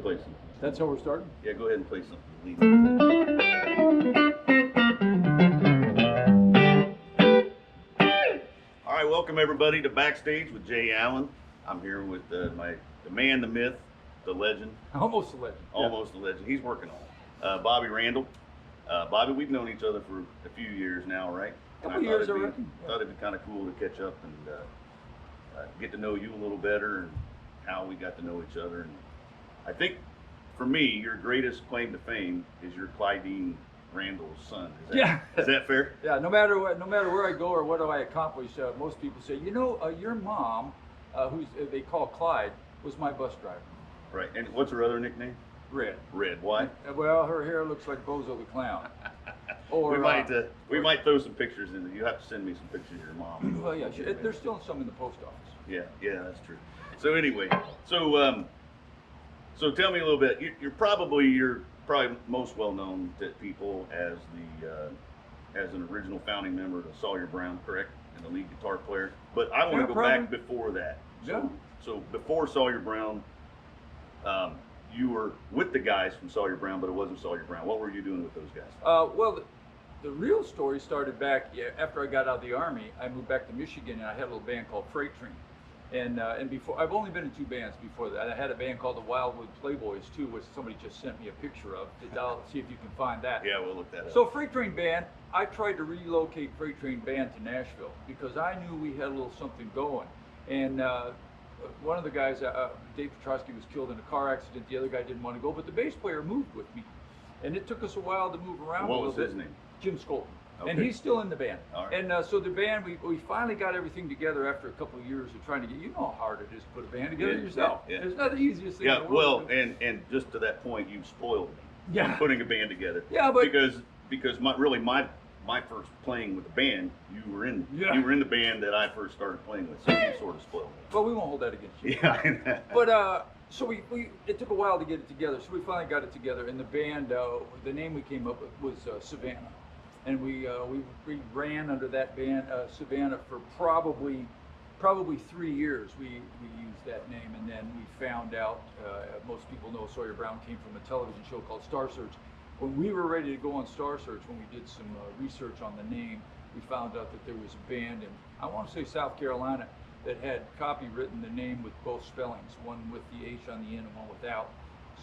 play something. That's how we're starting? Yeah, go ahead and play something. All right, welcome everybody to Backstage with Jay Allen. I'm here with the man, the myth, the legend. Almost a legend. Almost a legend. He's working on it. Bobby Randall. Bobby, we've known each other for a few years now, right? A couple years already. Thought it'd be kind of cool to catch up and get to know you a little better and how we got to know each other. And I think for me, your greatest claim to fame is your Clydeen Randall's son. Is that fair? Yeah. No matter where I go or what do I accomplish, most people say, your mom, who's they call Clyde, was my bus driver. Right. And what's her other nickname? Red. Red. Why? Well, her hair looks like Bozo the Clown. Or we might throw some pictures in there. You have to send me some pictures of your mom. Well, yeah, there's still some in the post office. Yeah, that's true. So anyway, so tell me a little bit. You're probably most well known to people as as an original founding member of Sawyer Brown, correct? And the lead guitar player. But I want to go back before that. So before Sawyer Brown, you were with the guys from Sawyer Brown, but it wasn't Sawyer Brown. What were you doing with those guys? Well, the real story started back after I got out of the Army. I moved back to Michigan, and I had a little band called Freight Train. And before, I've only been in 2 bands before that. I had a band called the Wildwood Playboys too, which somebody just sent me a picture of. I'll see if you can find that. Yeah, we'll look that up. So Freight Train Band, I tried to relocate Freight Train Band to Nashville because I knew we had a little something going. And one of the guys, Dave Petrosky, was killed in a car accident. The other guy didn't want to go, but the bass player moved with me. And it took us a while to move around. What was his name? Jim Skolton. Okay. And he's still in the band. All right. And so the band, we finally got everything together after a couple of years of trying to get, you know how hard it is to put a band together yourself. Yeah. It's not the easiest thing in the world. Well, and just to that point, you've spoiled me. Yeah. Putting a band together. Yeah, but because my first playing with the band, you were in the band that I first started playing with, so you sort of spoiled me. Well, we won't hold that against you. Yeah. But so it took a while to get it together. So we finally got it together, and the band, the name we came up with was Savannah, and we ran under that band Savannah for probably 3 years. We used that name, and then we found out. Most people know Sawyer Brown came from a television show called Star Search. When we were ready to go on Star Search, when we did some research on the name, we found out that there was a band in, I want to say South Carolina, that had copywritten the name with both spellings, one with the H on the end and one without.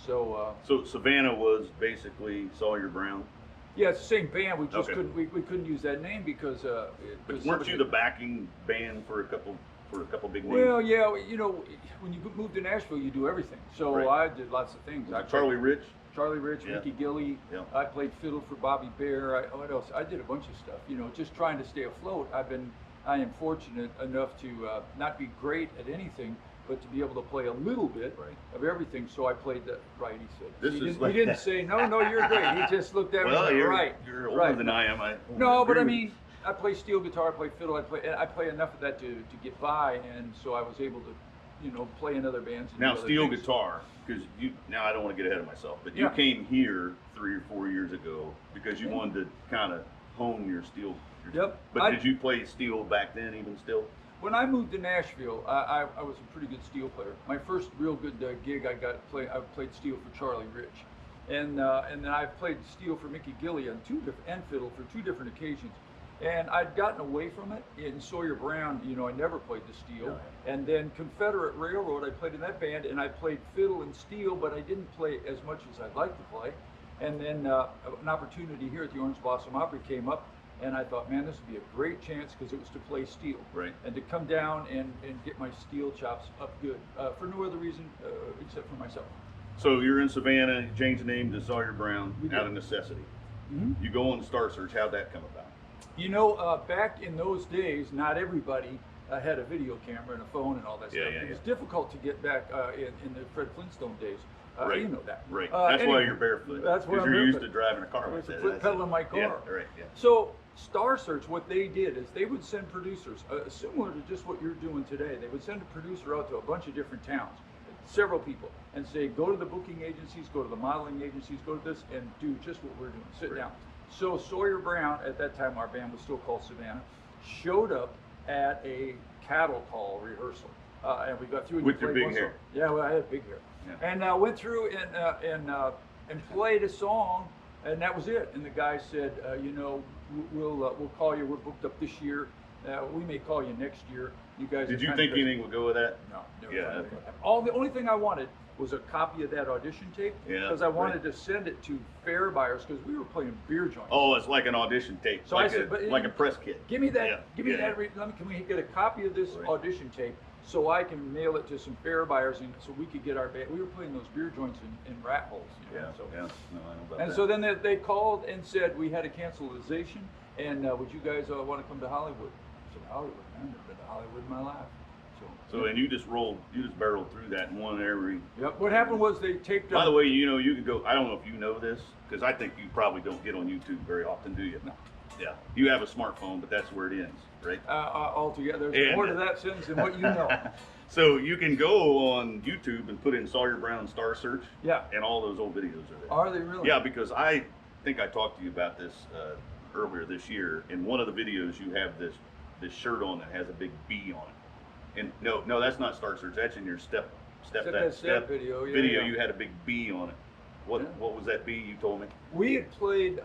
So Savannah was basically Sawyer Brown. Yeah, it's the same band. We just couldn't use that name because. But weren't you the backing band for a couple big names? Well, yeah, when you move to Nashville, you do everything. So I did lots of things. Charlie Rich, Mickey Gilley. Yeah. I played fiddle for Bobby Bear. What else? I did a bunch of stuff. Just trying to stay afloat. I am fortunate enough to not be great at anything, but to be able to play a little bit of everything. So I played the right. He said. He didn't say no. You're great. He just looked at me and said, right. You're older than I am. But I mean, I play steel guitar. I play fiddle. I play enough of that to get by, and so I was able to, play in other bands. And now steel guitar, because now I don't want to get ahead of myself, but you came here 3 or 4 years ago because you wanted to kind of hone your steel. Yep. But did you play steel back then, even still? When I moved to Nashville, I was a pretty good steel player. My first real good gig I played steel for Charlie Rich, and then I played steel for Mickey Gilley on and fiddle for 2 different occasions. And I'd gotten away from it in Sawyer Brown. I never played the steel. And then Confederate Railroad, I played in that band, and I played fiddle and steel, but I didn't play as much as I'd like to play. And then an opportunity here at the Orange Blossom Opry came up, and I thought, man, this would be a great chance because it was to play steel. Right. And to come down and get my steel chops up good, for no other reason except for myself. So you're in Savannah, you changed the name to Sawyer Brown out of necessity. Mm-hmm. You go on Star Search, how'd that come about? Back in those days, not everybody had a video camera and a phone and all that stuff. It was difficult to get back in the Fred Flintstone days. Right. You know that. Right. That's why you're barefoot. That's why you're used to driving a car like that. Foot pedaling my car. Yeah, right. Yeah. So Star Search, what they did is they would send producers, similar to just what you're doing today. They would send a producer out to a bunch of different towns, several people, and say, go to the booking agencies, go to the modeling agencies, go to this, and do just what we're doing. Sit down. So Sawyer Brown, at that time our band was still called Savannah, showed up at a cattle call rehearsal. and we got through. And With your played big one hair. song. Yeah, well, I had big hair. Yeah. And went through and played a song, and that was it. And the guy said, you know, we'll call you. We're booked up this year. We may call you next year. You guys. Did you think anything would go with that? No. Never Yeah. thought anything. The only thing I wanted was a copy of that audition tape, Yeah, because I wanted right. to send it to fair buyers, because we were playing beer joints. Oh, it's like an audition tape, So like, I said, but like a press kit. Give me that. Yeah, Give me yeah. that. Can we get a copy of this Right. audition tape so I can mail it to some fair buyers, and so we could get our band. We were playing those beer joints in rat holes. You know, Yeah, so. yeah. No, I know about And that. so then they called and said we had a cancellation, and would you guys want to come to Hollywood? I said, Hollywood? I've never been to Hollywood in my life. So, and you just barreled through that and won every. Yep. What happened was they taped. By the way, you know, you can go. I don't know if you know this, because I think you probably don't get on YouTube very often, do you? No. Yeah. You have a smartphone, but that's where it ends, right? Altogether, there's And- more to that sentence than what you know. So you can go on YouTube and put in Sawyer Brown Star Search. Yeah. And all those old videos are there. Are they really? Yeah, because I think I talked to you about this earlier this year. In one of the videos, you have this shirt on that has a big B on it. And no, that's not Star Search. That's in your step That step video. Yeah, video. yeah. You had a big B on it. What Yeah. what was that B? You told me. We had played.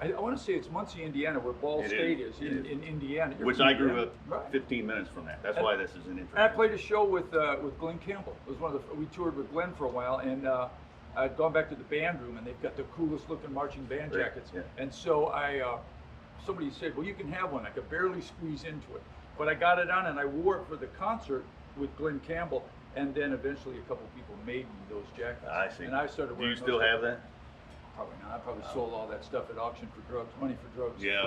I want to say it's Muncie, Indiana, where Ball It State is. is in Indiana. You're Which from I grew Indiana? up Right. 15 minutes from that. That's And- why this is an interesting. And I played a show with Glenn Campbell. It was one of the we toured with Glenn for a while, and I'd gone back to the band room, and they've got the coolest looking marching band Right, jackets. yeah. And so somebody said, well, you can have one. I could barely squeeze into it, but I got it on, and I wore it for the concert with Glenn Campbell, and then eventually a couple people made me those jackets. I see. And I started Do wearing you still those. have that? Probably not. I probably sold all that stuff at auction for drugs, money for drugs. Yeah.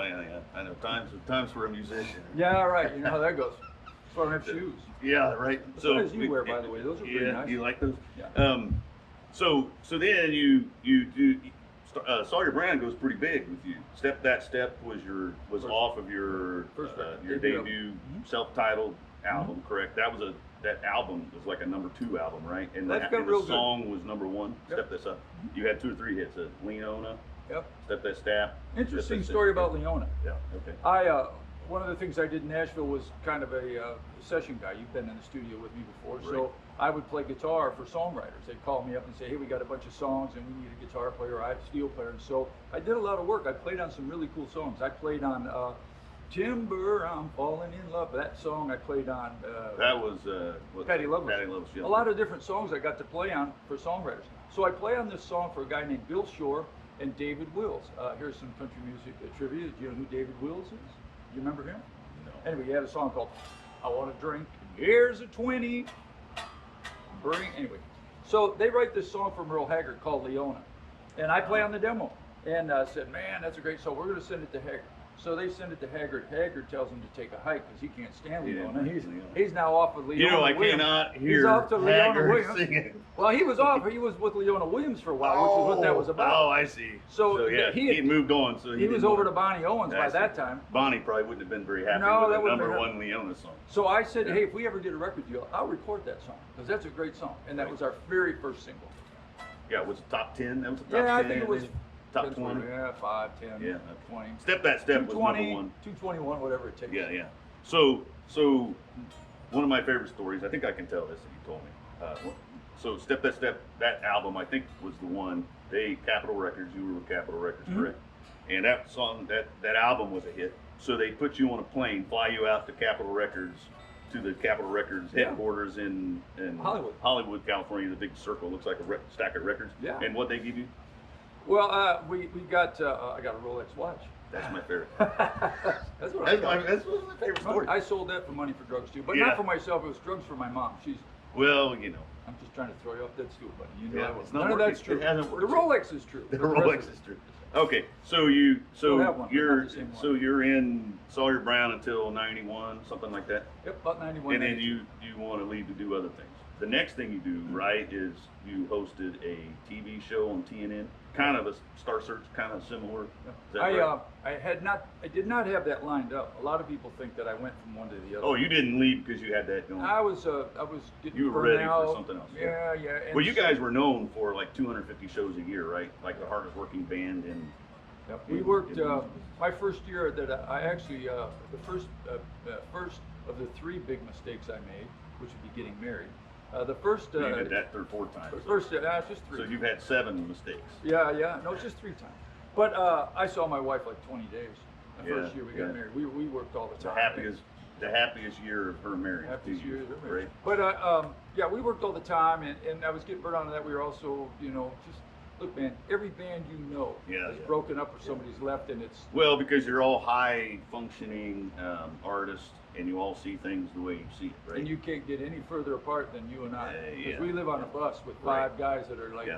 I know. Times for a musician. Yeah, right. You know how that goes. That's why I don't have shoes. Yeah, right. That's what you wear, by the way. Those are pretty nice. You like those? Yeah. So then you do. Sawyer Brown goes pretty big with you. Step That Step was off of your First record, your debut debut album. self-titled album, correct? That album was like a #2 album, right? And That's got and real the good. song was #1. Yep. Step This Up. You had 2 or 3 hits. Leona, Yep. Step That Step. Interesting Step That story Step. about Leona. Yeah. Okay. One of the things I did in Nashville was kind of a session guy. You've been in the studio with me before, Right. so I would play guitar for songwriters. They'd call me up and say, "Hey, we got a bunch of songs, and we need a guitar player, I have a steel player." And so I did a lot of work. I played on some really cool songs. I played on "Timber, I'm Falling in Love." That song I played on. That was Patty Loveless. Patty Loveless. Yeah. A lot of different songs I got to play on for songwriters. So I play on this song for a guy named Bill Shore and David Wills. Here's some country music trivia. Do you know who David Wills is? You remember him? No. Anyway, he had a song called "I Want to Drink." Here's a 20. Anyway, so they write this song from Merle Haggard called Leona, and I play on the demo. And said, "Man, that's a great song. We're going to send it to Haggard." So they send it to Haggard. Haggard tells him to take a hike because he can't stand Yeah, Leona. Leona. He's now off with Leona. You know, I Williams. cannot He's hear off to Leona Haggard Williams. singing. Well, he was off. He was with Leona Williams for a while, which is what that was about. Oh, I see. So yeah, he had- he had moved on. So He was didn't over to want- Bonnie Owens I by see. that time. Bonnie probably wouldn't have been very happy No, with that the wouldn't number have one Leona song. So I said, Yeah. "Hey, if we ever get a record deal, I'll record that song because that's a great song." And that Right. was our very first single. Yeah, was it top 10? That was a top Yeah, 10. I think it was top 20. Yeah, 5, 10, Yeah. 20. Step That Step was 220, #1. 221, whatever it takes. Yeah. So one of my favorite stories. I think I can tell this that you told me. So Step That Step, that album I think was the one. Capitol Records. You were with Capitol Records, Mm-hmm. correct? And that song, that album was a hit. So they put you on a plane, fly you out to Capitol Records, to the Capitol Records Yeah. headquarters in Hollywood, California. The big circle looks like a stack of records. Yeah. And what they give you? Well, we got I got a Rolex watch. That's my favorite. That's what I got. That's one of my favorite stories. I sold that for money for drugs too, but Yeah. not for myself. It was drugs for my mom. Well, you know. I'm just trying to throw you off that stool, buddy. You know Yeah, I won't. it's not None of working. that's true. It hasn't worked The Rolex is true. The but rest Rolex of it- is true. Okay, so Still have one, but not the same one. you're in Sawyer Brown until '91, something like that, Yep, about 91. and then 92. you want to leave to do other things. The next thing you do, right, is you hosted a TV show on TNN, kind of a Star Search, kind of similar. Is that right? I did not have that lined up. A lot of people think that I went from one to the other. Oh, you didn't leave because you had that going. I was getting You were burned ready for out. something else, Yeah, yeah. and Well, you so- guys were known for like 250 shows a year, right? Like the hardest working band in. Yep. We worked my first year that I actually the first of the 3 big mistakes I made which would be getting married. The first, You did that 4 times. first, it's just 3. So you've had 7 mistakes. Yeah, no, it's just 3 times. But I saw my wife like 20 days. The first year we got married, we worked all the time. The happiest year of her marriage. Happiest year of her marriage. Right. But yeah, we worked all the time, and I was getting burned on that. We were also, just look, man, every band is broken up or somebody's left, and it's well, because you're all high functioning artists, and you all see things the way you see it, right? and you can't get any further apart than you and I. Because Yeah. we live on a bus with 5 guys that are like,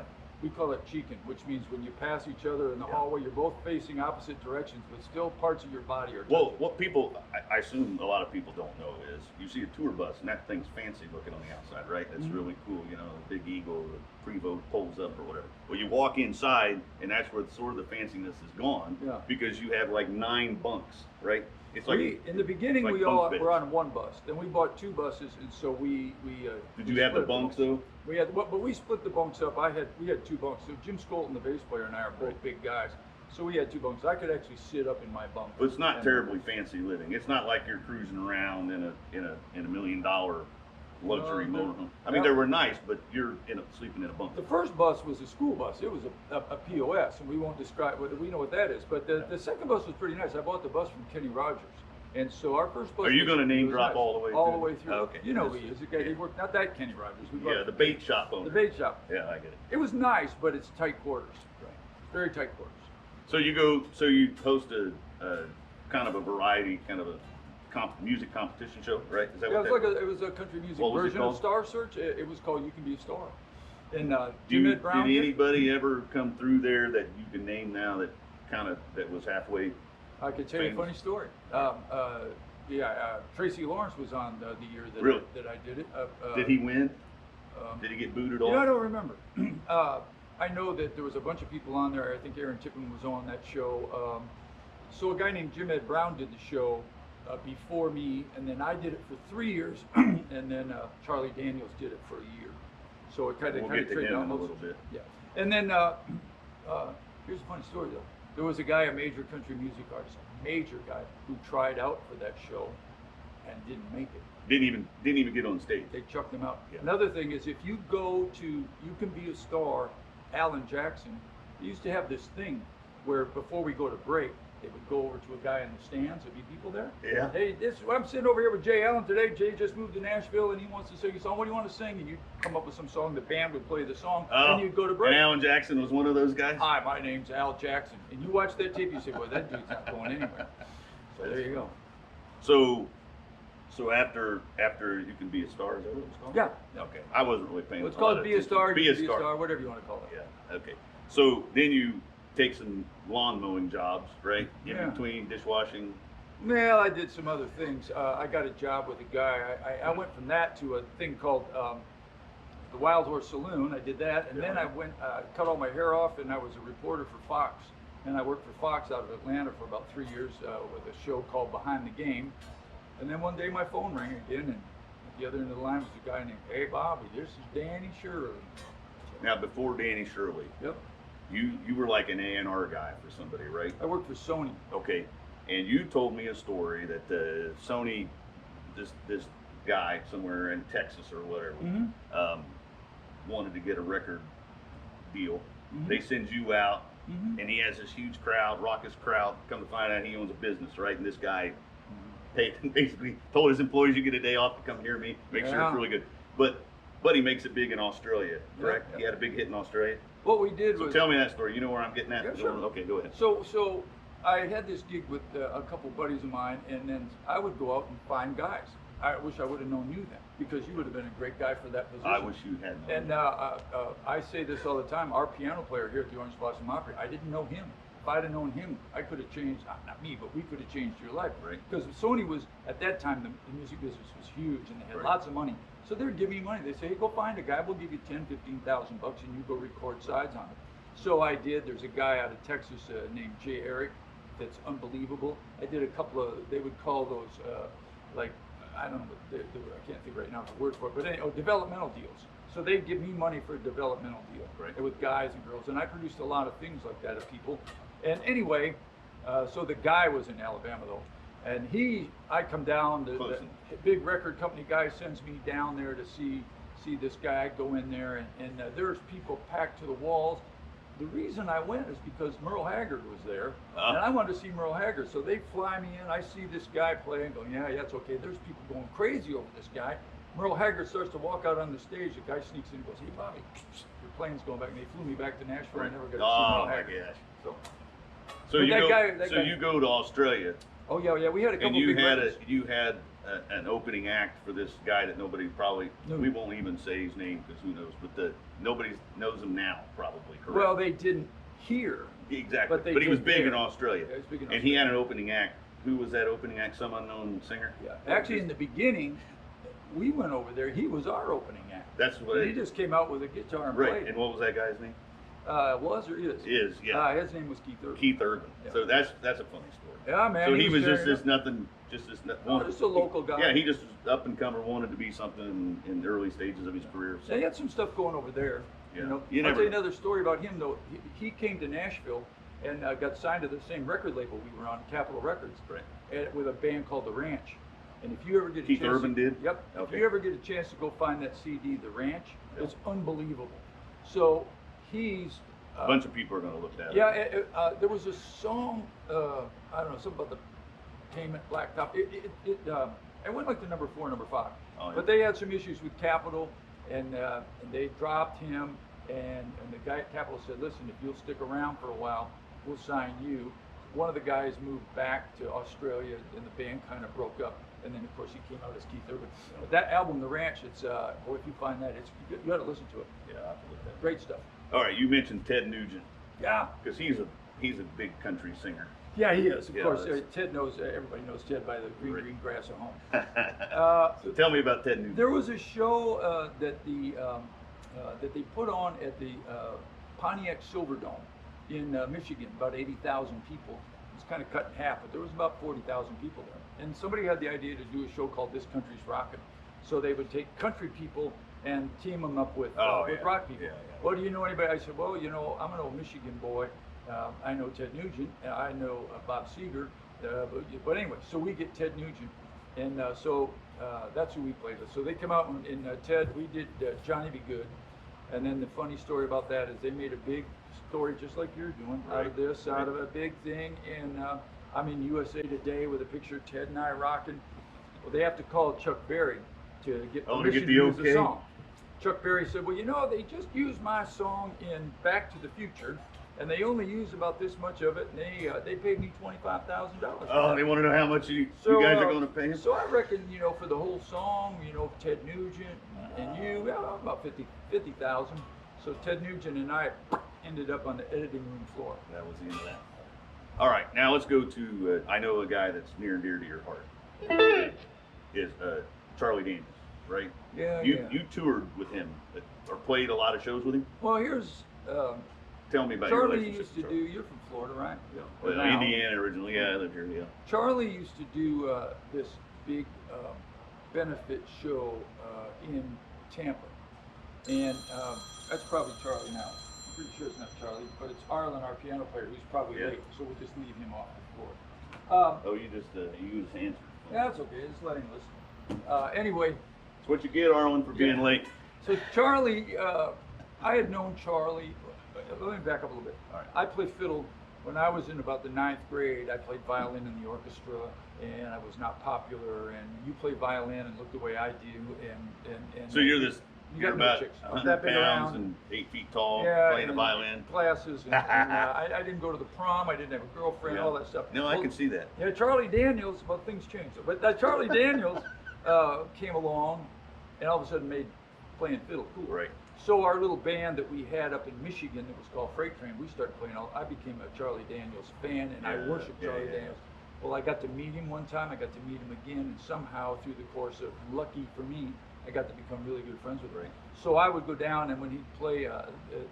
we call it cheeking, which means when you pass each other in the hallway, you're both facing opposite directions, but still parts of your body are touching. Well, what people, I assume a lot of people don't know is you see a tour bus, and that thing's fancy looking on the outside, right? That's really cool, the big eagle, the Prevost pulls up or whatever. Well, you walk inside, and that's where sort of the fanciness is gone, because you have like 9 bunks, right? It's like in the beginning, like we all bunk beds. were on one bus. Then we bought 2 buses, and so we Did you have the bunks though? We had, but we split the bunks up. We had 2 bunks. So Jim Skolton, the bass player, and I are both big guys. So we had 2 bunks. I could actually sit up in my bunk. But it's not terribly fancy living. It's not like you're cruising around in a $1 million luxury motorhome. I mean, they were nice, but you're sleeping in a bunk. The first bus was a school bus. It was a POS, and we won't describe what we know what that is. But the second bus was pretty nice. I bought the bus from Kenny Rogers. And so our first bus. Are you going to name drop nice. all the way through? All the way through. Okay. You know he is. He worked, not that Kenny Rogers. Yeah, the bait shop owner. The bait shop. Yeah, I get it. It was nice, but it's tight quarters. Right. Very tight quarters. So you host a kind of a variety, kind of a music competition show, right? Is that Yeah, what it was a country music What was it version of called? Star Search. It was called You Can Be a Star. And Did Brown. anybody ever come through there that you can name now that was halfway? I could tell you a funny story. Tracy Lawrence was on the year that I did it. Did he win? Did he get booted off? I don't remember. I know that there was a bunch of people on there. I think Aaron Tippin was on that show. So a guy named Jim Ed Brown did the show before me, and then I did it for 3 years, and then Charlie Daniels did it for a year. So it kind of get to traded him on in a little bit. Yeah, and then here's a funny story though. There was a guy, a major country music artist, a major guy, who tried out for that show and didn't make it. Didn't even get on stage. They chucked him out. Yeah. Another thing is, if you go to You Can Be a Star, Alan Jackson, they used to have this thing where before we go to break, they would go over to a guy in the stands. There'd be people there. Yeah. Hey, I'm sitting over here with Jay Allen today. Jay just moved to Nashville and he wants to sing a song. What do you want to sing? And you'd come up with some song. The band would play the song, and you'd go to break. And Alan Jackson was one of those guys? Hi, my name's Al Jackson. And you watch that tape, you say, well, that dude's not going anywhere. So there you go. So after You Can Be a Star, is that what it's called? Yeah. Okay. I wasn't really paying Well, it's a lot called of Be a attention. Star, Be You a Can Star. whatever you want to call it. Yeah. Okay. So then you take some lawn mowing jobs, right? In between dishwashing. Well, I did some other things. I got a job with a guy. I went from that to a thing called the Wild Horse Saloon. I did that, and then I went cut all my hair off, and I was a reporter for Fox. And I worked for Fox out of Atlanta for about 3 years with a show called Behind the Game. And then one day my phone rang again, and at the other end of the line was a guy named, hey Bobby, this is Danny Shirley. Now, before Danny Shirley, Yep. you were like an A&R guy for somebody, right? I worked for Sony. Okay. And you told me a story that Sony, this guy somewhere in Texas or whatever, wanted to get a record deal. They send you out, and he has this huge crowd, raucous crowd. Come to find out, he owns a business, right? And this guy basically told his employees, "You get a day off to come hear me. Make sure it's really good." But he makes it big in Australia, correct? Yeah. He had a big hit in Australia. What we did was. So tell me that story. You know where I'm getting at? Yeah, sure. Okay, go ahead. So I had this gig with a couple buddies of mine, and then I would go out and find guys. I wish I would have known you then, because you would have been a great guy for that position. I wish you had known. And I say this all the time. Our piano player here at the Orange Blossom Opry, I didn't know him. If I'd have known him, I could have changed, not me, but we could have changed your life. Right. Because Sony was, at that time, the music business was huge, and they had lots of money. So they'd give me money. They'd say, hey, go find a guy. We'll give you $10,000-15,000, and you go record sides on it. So I did. There's a guy out of Texas named Jay Eric that's unbelievable. I did a couple of, they would call those, I don't know, I can't think right now of the word for it, but anyway, developmental deals. So they'd give me money for a developmental deal, right, with guys and girls. And I produced a lot of things like that of people. And anyway, so the guy was in Alabama though. And I come down, Close the big record company guy sends me down there to see this guy. I go in there, and there's people packed to the walls. The reason I went is because Merle Haggard was there, and I wanted to see Merle Haggard. So they fly me in. I see this guy play and go, yeah, that's okay. There's people going crazy over this guy. Merle Haggard starts to walk out on the stage. The guy sneaks in and goes, hey, Bobby, your plane's going back. And they flew me back to Nashville. I never got to see Merle Haggard. Oh, my gosh. So you go to Australia. Oh, yeah, we had a couple and you big had records. you had an opening act for this guy that nobody probably, we won't even say his name because who knows, but nobody knows him now, probably, correct? Well, they didn't hear. Exactly, but he was big in Australia. Yeah, he was big in Australia. And he had an opening act. Who was that opening act? Some unknown singer? Yeah, actually in the beginning, we went over there, he was our opening act. That's what he just came out with a guitar and right. played. And what was that guy's name? Was or is? Is, yeah. His name was Keith Urban. Keith Urban. Yeah. So that's a funny story. Yeah, man. So he was just this just a local guy. Yeah, he just was up and comer, wanted to be something in the early stages of his career. So. They had some stuff going over there. Yeah. You know, I'll tell you another story about him though. He came to Nashville and got signed to the same record label we were on, Capitol Records, right. With a band called The Ranch. And if you ever get a Keith chance, Urban did. Yep. Okay. If you ever get a chance to go find that CD, The Ranch, it's unbelievable. So he's. A bunch of people are going to look at it. Yeah, there was a song, I don't know, something about the Cayman Blacktop. It went like to number 4, number 5. Oh, yeah. But they had some issues with Capitol, and they dropped him. And the guy at Capitol said, listen, if you'll stick around for a while, we'll sign you. One of the guys moved back to Australia, and the band kind of broke up. And then, of course, he came out as Keith Urban. But that album, The Ranch, it's boy, if you find that, you got to listen to it. Yeah, I'll have to look at it. Great stuff. All right, you mentioned Ted Nugent. Yeah. Because he's a big country singer. Yeah, he is. Of course, that's... Ted knows. Everybody knows Ted by the green grass at home. So tell me about Ted Nugent. There was a show that they put on at the Pontiac Silverdome in Michigan. About 80,000 people. It's kind of cut in half, but there was about 40,000 people there. And somebody had the idea to do a show called This Country's Rockin'. So they would take country people and team them up with rock people. Yeah. Well, do you know anybody? I said, well, you know, I'm an old Michigan boy. I know Ted Nugent. I know Bob Seger. But anyway, so we get Ted Nugent. And so that's who we played with. So they come out and Ted, we did Johnny Be Good. And then the funny story about that is they made a big story just like you're doing out of this, out of a big thing. And I'm in USA Today with a picture of Ted and I rocking. Well, they have to call Chuck Berry to get permission to use the song. Chuck Berry said, well, you know, they just used my song in Back to the Future, and they only use about this much of it, and they paid me $25,000. Oh, they want to know how much you guys are going to pay him? So I reckon, you know, for the whole song, you know, Ted Nugent and you, about 50,000. So Ted Nugent and I ended up on the editing room floor. That was the end of that. All right, now let's go to, I know a guy that's near and dear to your heart, is Charlie Daniels. Right? Yeah. You toured with him or played a lot of shows with him? Well, here's tell me about your Charlie relationship used to with do. You're from Florida, right? Yeah. Well, Indiana originally. Yeah, I lived here. Yeah. Charlie used to do this big benefit show in Tampa, and that's probably Charlie now. I'm pretty sure it's not Charlie, but it's Arlen, our piano player, who's probably late. So we'll just leave him off the floor. You just you use hands. Yeah, that's okay. Just let him listen. Anyway. It's what you get, Arlen, for being late. So Charlie, I had known Charlie. Let me back up a little bit. All right. I played fiddle when I was in about the 9th grade. I played violin in the orchestra, and I was not popular. And you play violin and look the way I do, and so you're this. You're about chicks. 100 pounds and 8 feet tall, playing the violin. Classes, and I didn't go to the prom. I didn't have a girlfriend. All that stuff. No, I can see that. Yeah, Charlie Daniels. Well, things changed. But Charlie Daniels came along, and all of a sudden made playing fiddle cool. Right. So our little band that we had up in Michigan that was called Freight Train, we started playing. I became a Charlie Daniels fan, and I worshiped Charlie Daniels. Well, I got to meet him one time. I got to meet him again, and somehow through the course of, lucky for me, I got to become really good friends with him. So I would go down, and when he'd play,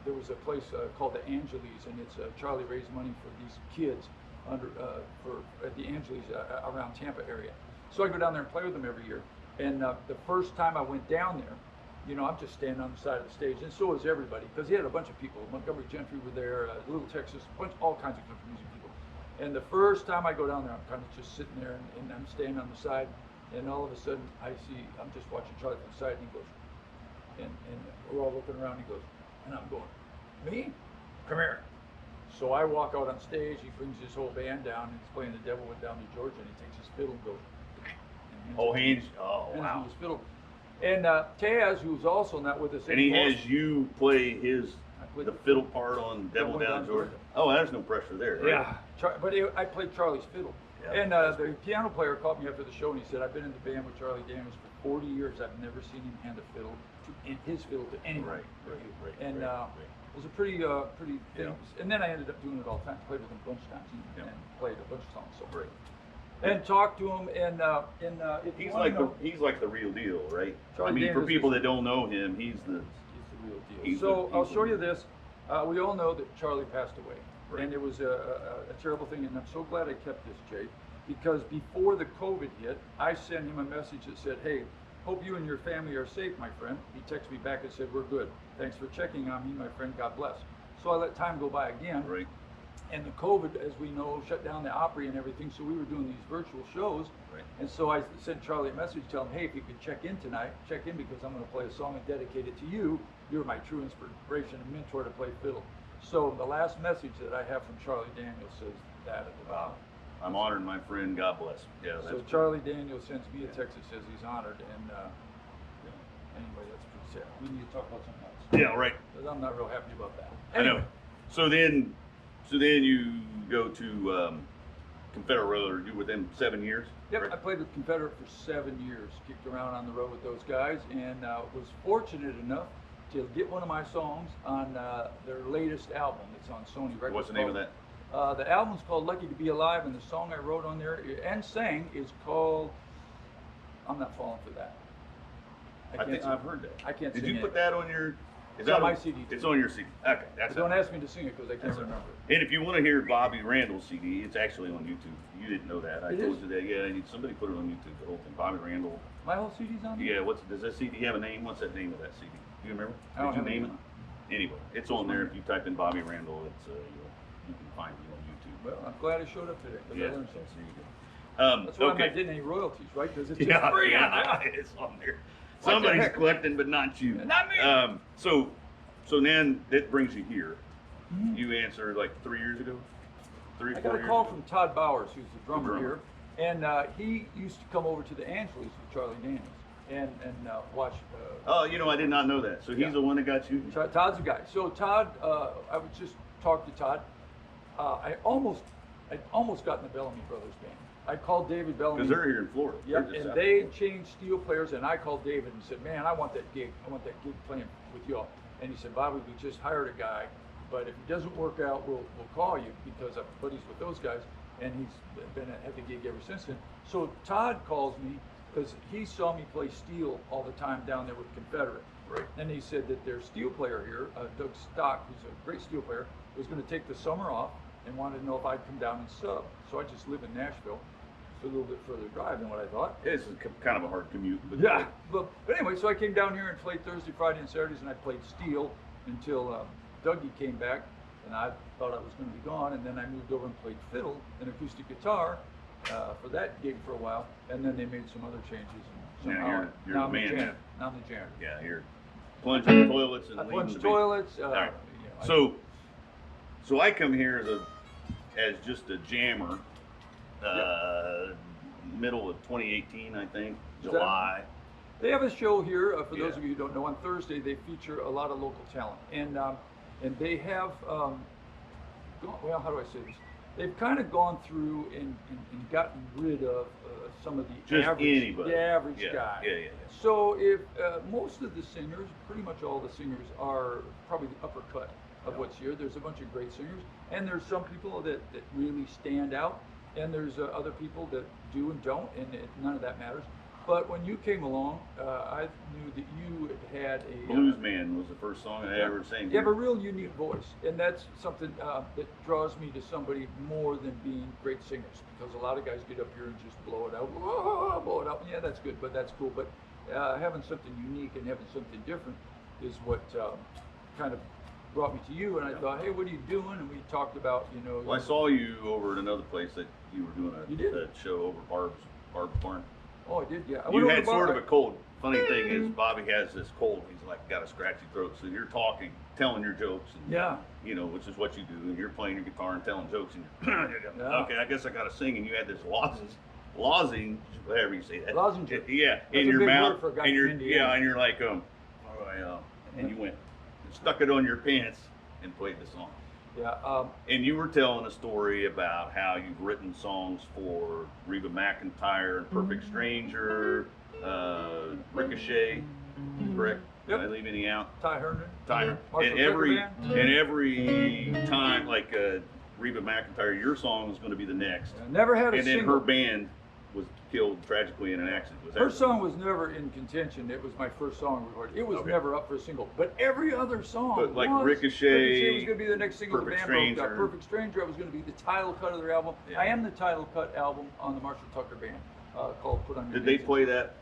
there was a place called the Angeles, and it's Charlie raised money for these kids at the Angeles around Tampa area. So I go down there and play with them every year. And the first time I went down there, you know, I'm just standing on the side of the stage, and so is everybody, because he had a bunch of people. Montgomery Gentry were there, Little Texas, all kinds of country music people. And the first time I go down there, I'm kind of just sitting there and I'm standing on the side, and all of a sudden I'm just watching Charlie from the side, and he goes, and we're all looking around, he goes, and I'm going, me? Come here. So I walk out on stage, he brings his whole band down, and he's playing The Devil Went Down to Georgia, and he takes his fiddle and goes, Oh, hands. his fiddle. And Taz, who's also not with us And he anymore, has you play the fiddle part on Devil Devil Down Down Georgia. Georgia. Oh, there's no pressure there. Right? Yeah, but I played Charlie's fiddle. Yeah, And that's the piano player called me after the show and he said, I've been in the band with Charlie Daniels for 40 years. I've never seen him hand his fiddle to anyone. Right. And right. it was a pretty thing. Yeah. And then I ended up doing it all the time. Played with him a bunch of times and played a bunch of songs. So Right. And talked to him and if you He's wanna like know, he's like the real deal, right? Charlie I mean, for Daniels people is- that don't know him, he's the real deal. He's So the- I'll he's show the- you this. We all know that Charlie passed away, Right. and it was a terrible thing. And I'm so glad I kept this, Jay, because before the COVID hit, I sent him a message that said, "Hey, hope you and your family are safe, my friend." He texted me back and said, "We're good. Thanks for checking on me, my friend. God bless." So I let time go by again. right. And the COVID, as we know, shut down the Opry and everything, so we were doing these virtual shows. Right. And so I sent Charlie a message, tell him, hey, if you could check in tonight, check in because I'm going to play a song and dedicate it to you. You're my true inspiration and mentor to play fiddle. So the last message that I have from Charlie Daniels says that at the bottom. I'm honored, my friend. God bless. Yeah. So Charlie Daniels sends me a text that says he's honored, and anyway, that's pretty sad. We need to talk about something else. Yeah. Right. 'Cause I'm not real happy about that. I know. Anyway. So then you go to Confederate Road. You were with them 7 years. Yep, Right? I played with Confederate for 7 years, kicked around on the road with those guys, and was fortunate enough to get one of my songs on their latest album. It's on Sony Records. What's the name of that? The album's called Lucky to Be Alive, and the song I wrote on there and sang is called I'm Not Falling for That. I think sing I've it. heard that. I can't Did sing you it. put that on your? It's on my CD too. It's on your CD. Okay, But that's don't it. ask me to sing it because I can't remember it. And if you want to hear Bobby Randall's CD, it's actually on YouTube. You didn't know that. I It told is? you that. Yeah, somebody put it on YouTube. The whole thing. Bobby Randall. My whole CD's on there? Yeah. Does that CD have a name? What's that name of that CD? Do you remember? I don't Did you have a name it? name. Anyway, it's on there. If you type in Bobby Randall, you can find it on YouTube. Well, I'm glad I showed up today because Yeah, I learned there something. you go. That's why I'm okay. not getting any royalties, right? Because it's just Yeah, free on yeah, there. it's on there. What the Somebody's heck? collecting, but not you. Not me. So then that brings you here. Mhm. You answered like 3 years ago. I 4 got a years call ago? from Todd Bowers, who's the drummer drummer. here, and he used to come over to the Angeles with Charlie Daniels and watch. Oh, I did not know that. So he's Yeah. the one that got you. Todd's the guy. So Todd, I would just talk to Todd. I almost got in the Bellamy Brothers band. I called David Bellamy. Because they're here in Florida. Yep, They're just and out they there. changed steel players, and I called David and said, "Man, I want that gig. I want that gig playing with y'all." And he said, "Bobby, we just hired a guy, but if it doesn't work out, we'll call you because I'm buddies with those guys." And he's been at the gig ever since then. So Todd calls me because he saw me play steel all the time down there with Confederate. Right. And he said that their steel player here, Doug Stock, who's a great steel player, was going to take the summer off and wanted to know if I'd come down and sub. So I just live in Nashville. It's a little bit further drive than what I thought. This is kind of a hard commute. But Yeah, but anyway, so I came down here and played Thursday, Friday, and Saturdays, and I played steel until Dougie came back, and I thought I was going to be gone, and then I moved over and played fiddle and acoustic guitar for that gig for a while, and then they made some other changes. And Now somehow you're now the I'm man janitor. now. Now I'm the janitor. Yeah, you're plunging toilets and I leading plunge the band. toilets. All right. You know, So I come here as just a jammer. Middle of 2018, I think, Is that- July. They have a show here. For those Yeah. of you who don't know, on Thursday they feature a lot of local talent, and they have well, how do I say this? They've kind of gone through and gotten rid of some of the Just average, anybody. the average Yeah, guy. yeah. So if most of the singers, pretty much all the singers, are probably the upper cut of Yeah. what's here. There's a bunch of great singers, and there's some people that really stand out, and there's other people that do and don't, and none of that matters. But when you came along, I knew that you had a Blues Man was the first song I ever sang. you have a real unique voice, and that's something that draws me to somebody more than being great singers. Because a lot of guys get up here and just blow it out, blow it out. Yeah, that's good, but that's cool. But having something unique and having something different is what kind of brought me to you, and I thought, hey, what are you doing? And we talked about, you know. Well, I saw you over at another place that you were doing a show over Barb's Barn. Oh, I did, yeah. You had sort of a cold. Funny thing is, Bobby has this cold. He's like got a scratchy throat, so you're talking, telling your jokes, and, yeah, you know, which is what you do, and you're playing your guitar and telling jokes, and you're, okay, I guess I got to sing, and you had this lozenge, whatever you say that, lozenge, yeah, that's in your mouth, and you're and you're like, and you went, stuck it on your pants, and played the song. Yeah. And you were telling a story about how you've written songs for Reba McEntire, and Perfect Stranger, Ricochet, correct? Yep. Did I leave any out? Ty Herndon. And every time, like Reba McEntire, your song was going to be the next. I never had a single. And then her band was killed tragically in an accident. Her song was never in contention. It was my first song recorded. It was never up for a single. But every other song, but like Ricochet was going to be the next single. Perfect the band Stranger. Perfect Stranger was going to be the title cut of their album. Yeah. I am the title cut album on the Marshall Tucker Band called "Put On Your." Did they play that?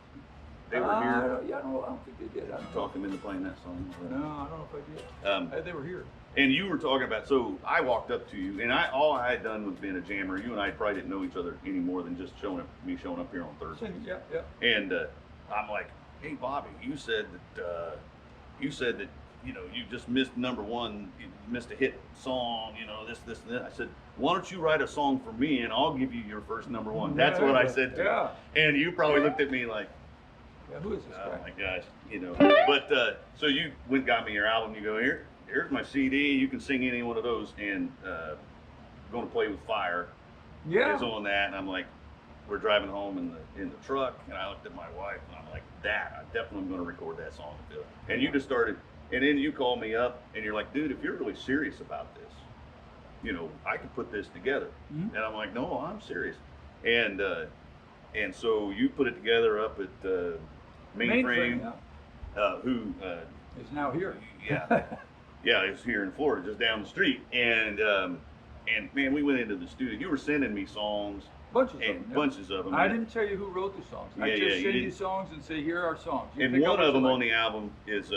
They were here. I don't think they did. Did you talk them into playing that song? No, I don't know if I did. They were here. And you were talking about, so I walked up to you, and all I had done was being a jammer. You and I probably didn't know each other any more than just showing up here on Thursday. Yeah, yeah. And I'm like, hey Bobby, you said that you know you just missed number one, you missed a hit song, you know this and that. I said, why don't you write a song for me and I'll give you your first number one. That's what I said to you. And you probably looked at me like, yeah, who is this guy? Oh my gosh, you know. But so you went and got me your album. You go, here's my CD. You can sing any one of those. And Gonna Play with Fire is on that. And I'm like, we're driving home in the truck, and I looked at my wife, and I'm like, I definitely am gonna record that song. And you just started, and then you called me up, and you're like, dude, if you're really serious about this, you know, I could put this together. And I'm like, no, I'm serious. And so you put it together up at Mainframe, who is now here. Yeah, it's here in Florida, just down the street. And man, we went into the studio. You were sending me songs, bunches of them. I didn't tell you who wrote the songs. I just send you songs and say, here are songs. And one of them on the album is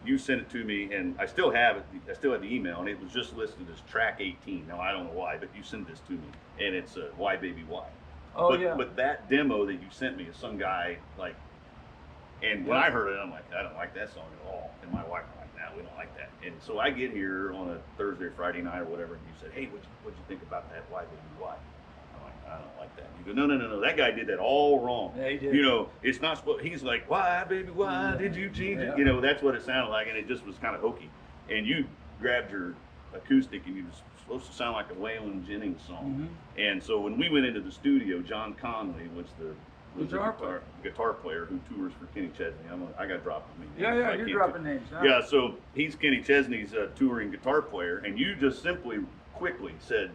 you sent it to me, and I still have it. I still have the email, and it was just listed as track 18. Now I don't know why, but you sent this to me, and it's Why Baby Why. Oh, but that demo that you sent me is some guy like, and when I heard it, I'm like, I don't like that song at all. And my wife was like, nah, we don't like that. And so I get here on a Thursday or Friday night or whatever, and you said, hey, what'd you think about that Why Baby Why? I'm like, I don't like that. You go, no, that guy did that all wrong. Yeah, he did. You know, it's not supposed. He's like, why baby, why did you change it? You know, that's what it sounded like, and it just was kind of hokey. And you grabbed your acoustic, and you was supposed to sound like a Waylon Jennings song. And so when we went into the studio, John Conley was the guitar player who tours for Kenny Chesney. I got dropped with me. Yeah, you're dropping names now. Yeah, so he's Kenny Chesney's touring guitar player, and you just simply, quickly said,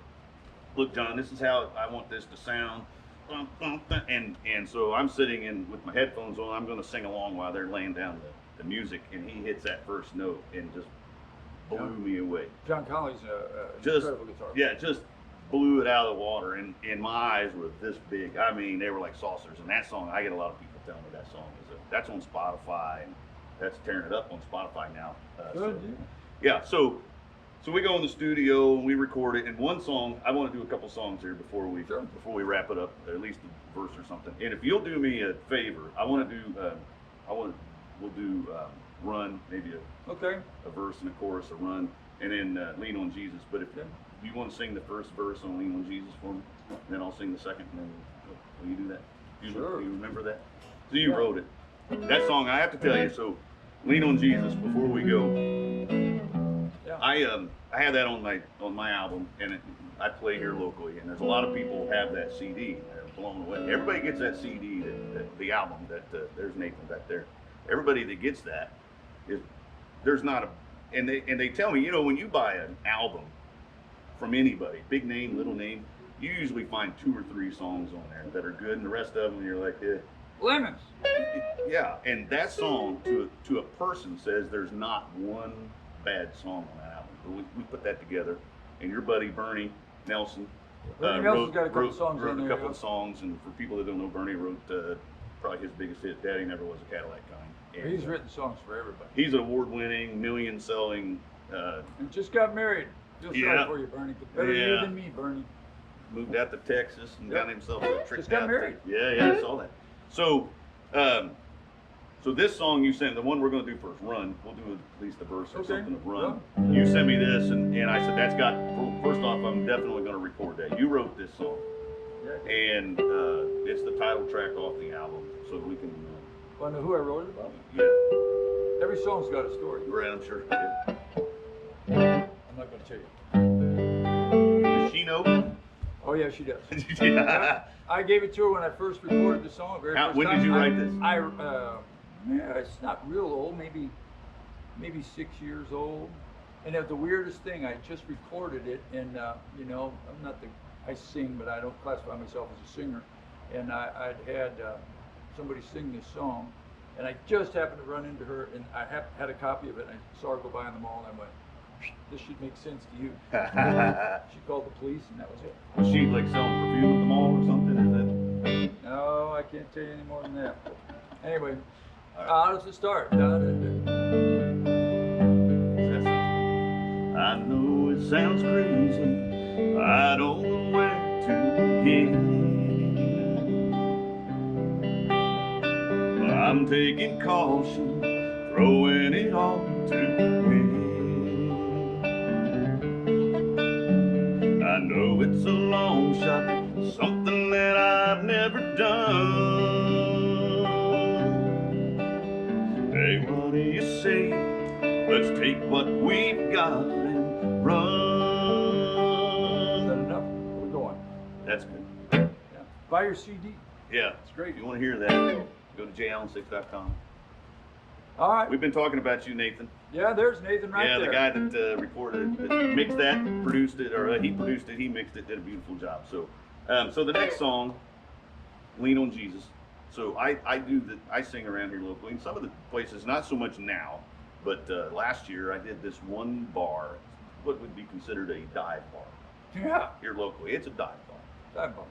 look, John, this is how I want this to sound. And so I'm sitting in with my headphones on. I'm going to sing along while they're laying down the music, and he hits that first note and just blew me away. John Conley's an incredible guitar player. Yeah, just blew it out of the water, and my eyes were this big. I mean, they were like saucers. And that song, I get a lot of people telling me that song that's on Spotify, and that's tearing it up on Spotify now. Good. So we go in the studio and we record it. And one song, I want to do a couple songs here before we wrap it up, at least a verse or something. And if you'll do me a favor, we'll do Run, maybe a verse and a chorus, a Run, and then Lean on Jesus. But if you want to sing the first verse on Lean on Jesus for me, then I'll sing the second, and then will you do that? Sure. You remember that? So you wrote it. That song, I have to tell you, so Lean on Jesus before we go. I have that on my album, and I play here locally, and there's a lot of people who have that CD. They're blown away. Everybody gets that CD, the album. There's Nathan back there. Everybody that gets that there's not a, and they tell me, you know, when you buy an album from anybody, big name, little name, you usually find 2 or 3 songs on there that are good, and the rest of them you're like, lemons. Yeah, and that song to a person says there's not one bad song on that album. But we put that together, and your buddy Bernie Nelson Nelson's got a couple songs wrote on there. A couple of songs, and for people that don't know, Bernie wrote probably his biggest hit, "Daddy Never Was a Cadillac Kind." And he's written songs for everybody. He's an award-winning, million-selling And just got married. Feel sorry Yeah. for you, Bernie. Better you Yeah. than me, Bernie. Moved out to Texas and got himself a trick. Just got married. Yeah, I saw that. So, so this song you sent, the one we're going to do first, Run. We'll do at least the verse or Okay. something of Run. You sent me this, and I said, that's got, first off, I'm definitely going to record that. You wrote this song, Yeah. and it's the title track off the album, so we can, Want to know who I wrote it about? yeah, Every song's got a story. right, I'm sure. Yeah. I'm not going to tell you. Does she know? Oh, yeah, she does. Yeah. I gave it to her when I first recorded the song. Very first When time. did you write this? Yeah, it's not real old. Maybe 6 years old. And the weirdest thing, I just recorded it, and you know, I sing, but I don't classify myself as a singer. And I'd had somebody sing this song, and I just happened to run into her, and I had a copy of it, and I saw her go by in the mall, and I went, "This should make sense to you." She called the police, and that was it. Was she like selling perfume at the mall or something? Is that? No, I can't tell you any more than that. Anyway, All right. how does it start? I know it sounds crazy. I don't know where to begin. I'm taking caution, throwing it all to win. I know it's a long shot, something that I've never done. Hey, what do you say? Let's take what we've got and run. Is that enough? We're going. That's good. Yeah. Buy your CD. Yeah, It's great. if you want to hear that, go to jalan6.com. All right. We've been talking about you, Nathan. Yeah, there's Nathan right Yeah, there. the guy that recorded it, that mixed that, produced it, or he produced it, he mixed it, did a beautiful job. So, so the next song, Lean on Jesus. So I sing around here locally, in some of the places, not so much now, but last year I did this one bar, what would be considered a dive bar Yeah. here locally. It's a dive bar. Dive bar.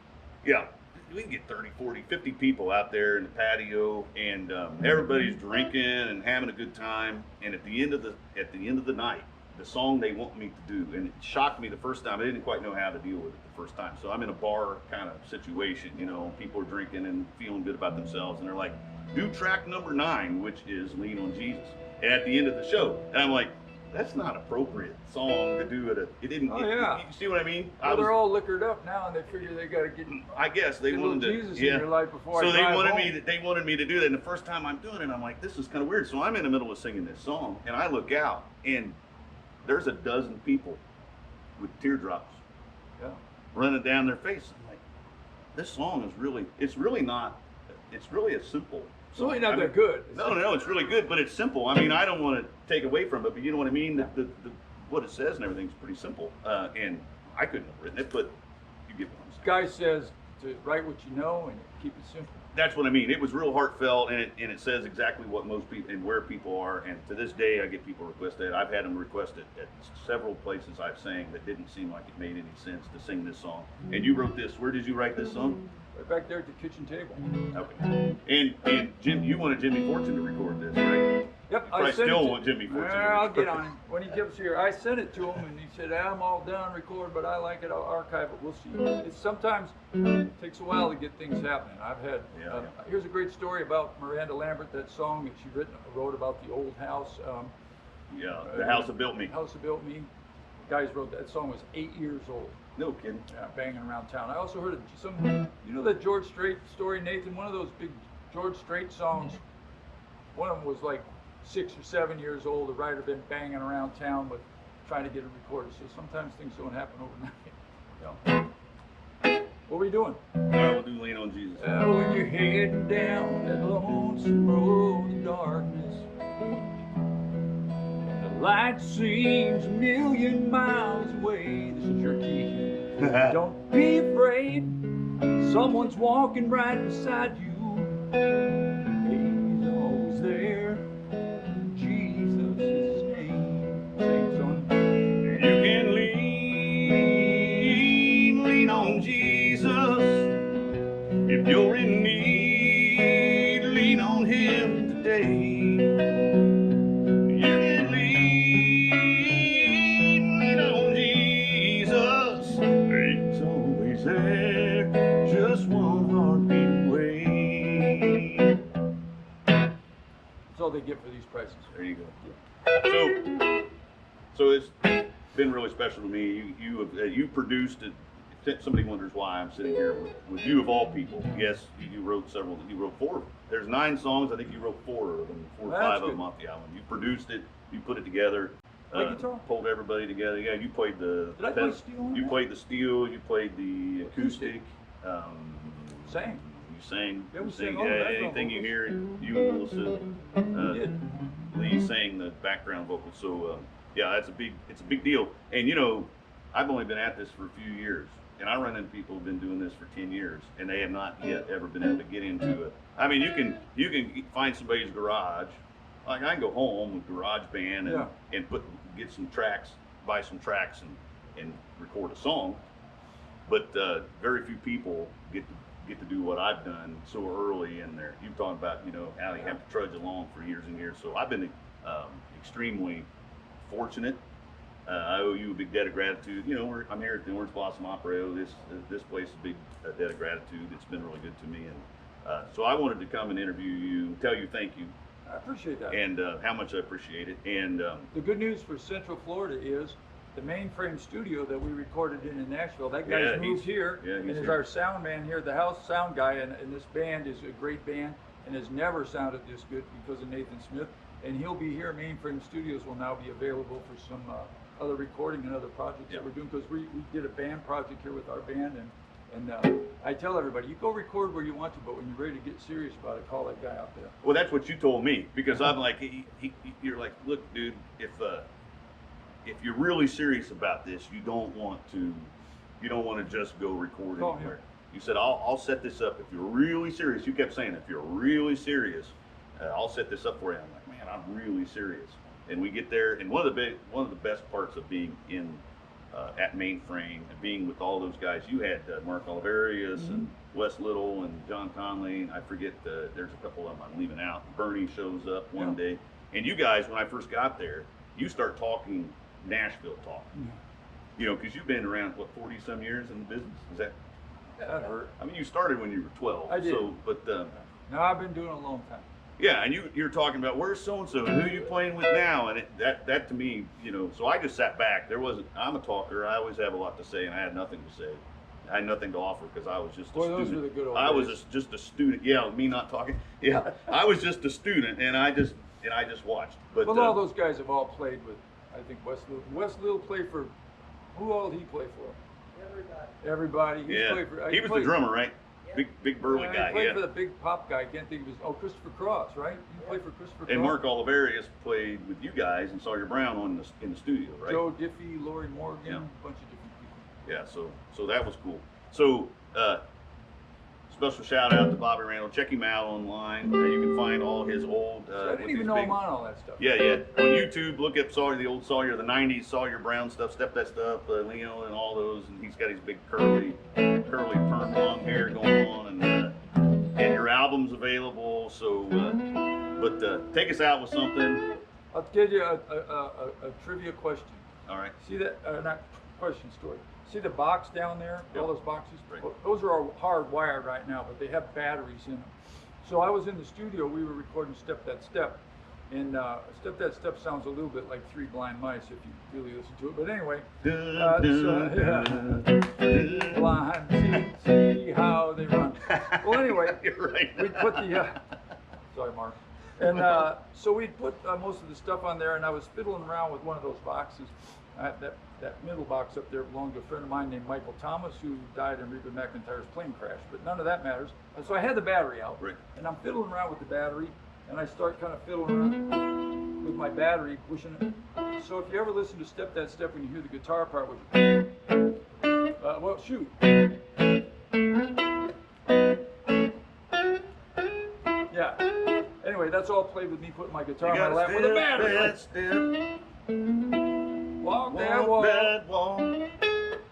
Yeah, we can get 30, 40, 50 people out there in the patio, and everybody's drinking and having a good time. And at the end of the night, the song they want me to do, and it shocked me the first time. I didn't quite know how to deal with it the first time. So I'm in a bar kind of situation, you know, people are drinking and feeling good about themselves, and they're like, do track number 9, which is Lean on Jesus. And at the end of the show, and I'm like, that's not appropriate song to do it didn't. Oh, yeah. You see what I mean? Well, they're all liquored up now, and they figure they got to get I guess they a little wanted to. Jesus Yeah. in your life before So I they drive wanted home. they wanted me to do that. And the first time I'm doing it, I'm like, this is kind of weird. So I'm in the middle of singing this song, and I look out, and there's a dozen people with teardrops Yeah. running down their face. I'm like, this song is really, it's really a simple. It's really not I mean, that good. No, it's really good, but it's simple. I mean, I don't want to take away from it, but you know what I mean? The what it says and everything's pretty simple. And I couldn't have written it, but you get what I'm saying. Guy says to write what you know and keep it simple. That's what I mean. It was real heartfelt, and it says exactly what most people and where people are. And to this day, I get people request that. I've had them request it at several places I've sang that didn't seem like it made any sense to sing this song. And you wrote this. Where did you write this song? Right back there at the kitchen table. Okay. And Jim, you wanted Jimmy Fortune to record this, right? Yep, I sent still it want Jimmy Fortune. to I'll record get on him when he gets here. I sent it to him, and he said, "I'm all done, record, but I like it. I'll archive it. We'll see." It sometimes takes a while to get things happening. I've had. Yeah. Here's a great story about Miranda Lambert. That song that she wrote about the old house. Yeah, The House That Built Me. House That Built Me. The guys wrote that song was 8 years old. No kidding. Yeah, banging around town. I also heard some. You know that George Strait story, Nathan? One of those big George Strait songs. One of them was like 6 or 7 years old. The writer been banging around town with trying to get it recorded. So sometimes things don't happen overnight. Yeah. What are we doing? All right, we'll do Lean on Jesus. When you're heading down that lonesome road in darkness, the light seems a million miles away. This is your key. Don't be afraid. Someone's walking right beside you. He's always there. Jesus is his name. Sing, son. You can lean on Jesus. If you're in need, lean on Him today. You can prices. There you go. So it's been really special to me. You produced it. If somebody wonders why I'm sitting here with you of all people. Yes, you wrote several. You wrote 4. There's 9 songs. I think you wrote 4 of them, 4 or 5 of them off the album. You produced it. You put it together. Guitar? Pulled everybody together. Yeah, you played the. Did I play steel? You played the steel. You played the acoustic. Sang. You sang. Yeah, we sang. sang all the background Anything you vocals. hear, you and Melissa. Lee sang the background vocals. So yeah, it's a big deal. And you know, I've only been at this for a few years, and I run into people who've been doing this for 10 years, and they have not yet ever been able to get into it. I mean, you can find somebody's garage. Like I can go home with GarageBand and get some tracks, buy some tracks, and record a song. But very few people get to do what I've done so early in there. You've talked about, you know, how you have to trudge along for years and years. So I've been extremely fortunate. I owe you a big debt of gratitude. You know, I'm here at the Orange Blossom Opera. This place is a big debt of gratitude. It's been really good to me, and so I wanted to come and interview you, tell you thank you. I appreciate that. And how much I appreciate it. And the good news for Central Florida is the Mainframe studio that we recorded in Nashville. That guy's moved here, and is our sound man here, the house sound guy. And this band is a great band and has never sounded this good because of Nathan Smith. And he'll be here. Mainframe Studios will now be available for some other recording and other projects that we're doing, because we did a band project here with our band. And I tell everybody, you go record where you want to, but when you're ready to get serious about it, call that guy out there. Well, that's what you told me, because I'm like, you're like, look, dude, if you're really serious about this, you don't want to just go record anywhere. You said, I'll set this up if you're really serious. You kept saying, if you're really serious, I'll set this up for you. I'm like, man, I'm really serious. And we get there, and one of the best parts of being in at Mainframe and being with all those guys, you had Mark Oliverius and Wes Little and John Conley. I forget, there's a couple of them I'm leaving out. Bernie shows up one day, and you guys, when I first got there, you start talking Nashville talk. You know, because you've been around, what, 40 some years in the business? Is that? That hurt. I mean, you started when you were 12. I did. So, but no, I've been doing it a long time. yeah, and you're talking about where's so and so and who you playing with now, and that to me, you know. So I just sat back. I'm a talker. I always have a lot to say, and I had nothing to say. I had nothing to offer because I was just a student. Those were the good old I days. was just a student. Yeah, me not talking. Yeah, I was just a student, and I just watched. But well, all those guys have all played with. I think Wes Little. Wes Little played for. Who all did he play for? Everybody. He was the drummer, right? Big burly guy. He played for the big pop guy. I can't think of his. Oh, Christopher Cross, right? You played for Christopher Cross. And Mark Oliverius played with you guys and Sawyer Brown in the studio, right? Joe Diffie, Lori Morgan, a bunch of different people. Yeah, so that was cool. So special shout out to Bobby Randall. Check him out online. You can find all his old. I didn't even know him on all that stuff. Yeah. On YouTube, look up Sawyer, the old Sawyer, the '90s Sawyer Brown stuff, Step That Stuff, Leo, and all those. And he's got his big curly perm long hair going on, and your album's available. So, but take us out with something. I'll give you a trivia question. All right. See that? Not question, story. See the box down there? Yep. All those boxes? Right. Well, those are all hardwired right now, but they have batteries in them. So I was in the studio, we were recording Step That Step. And Step That Step sounds a little bit like Three Blind Mice if you really listen to it. But anyway, blind, see how they run. Well, anyway, You're right. we put the, sorry, Mark. And so we put most of the stuff on there, and I was fiddling around with one of those boxes. That middle box up there belonged to a friend of mine named Michael Thomas, who died in Reba McEntire's plane crash, but none of that matters. And so I had the battery out, Right. and I'm fiddling around with the battery, and I start kind of fiddling around with my battery, pushing it. So if you ever listen to Step That Step, when you hear the guitar part, which well, shoot. Yeah. Anyway, that's all played with me putting my guitar on my lap with a battery. Walk that walk.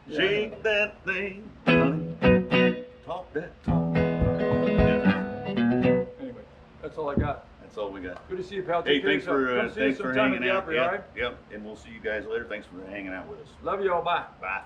Shake that thing, honey. Talk that talk. Yeah. Anyway, that's all I got. That's all we got. Good to see you, pal. Hey, Take care of yourself. Come see us sometime at the Opry, all right? Yep. And we'll see you guys later. Thanks for hanging out with us. Love you all. Bye. Bye.